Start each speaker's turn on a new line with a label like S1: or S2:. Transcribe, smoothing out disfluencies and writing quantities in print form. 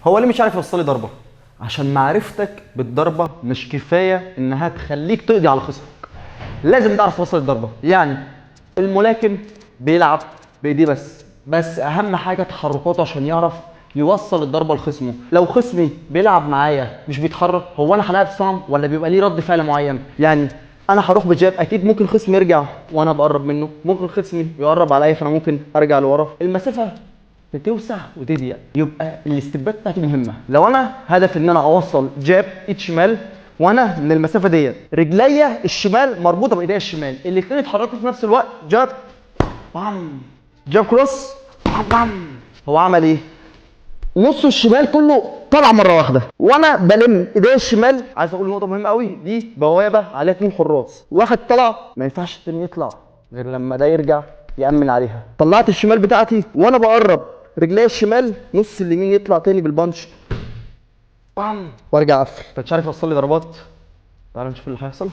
S1: هو ليه مش عارف يوصل لي ضربه؟ عشان معرفتك بالضربه مش كفايه انها تخليك تقضي على خصمك. لازم تعرف توصل الضربه. يعني الملاكم بيلعب بايديه بس اهم حاجه تحركاته عشان يعرف يوصل الضربه لخصمه. لو خصمي بيلعب معايا مش بيتحرك، هو انا هلاعب صنم ولا بيبقى ليه رد فعل معين؟ يعني انا هروح بجاب، اكيد ممكن خصمي يرجع وانا بقرب منه، ممكن خصمي يقرب عليا فانا ممكن ارجع لورا. المسافه بتوسع وتضيق، يبقى الاستبات بتاعتي مهمه. لو انا هدف ان انا اوصل جاب ايد شمال وانا من المسافه ديت رجليا الشمال مربوطه بايديا الشمال، الاثنين اتحركوا في نفس الوقت، جاب بام، جاب كروس بام، هو عمل ايه؟ نص الشمال كله طلع مره واحده وانا بلم ايديا الشمال. عايز اقول نقطه مهمه قوي، دي بوابه عليها 2 حراس، واحد طلع ما ينفعش التاني يطلع غير لما ده يرجع يامن عليها. طلعت الشمال بتاعتي وانا بقرب رجليا الشمال، نص اليمين يطلع تاني بالبانش بام وارجع اقفل. انت مش عارف يوصل لي ضربات؟ تعال نشوف اللي هيحصل.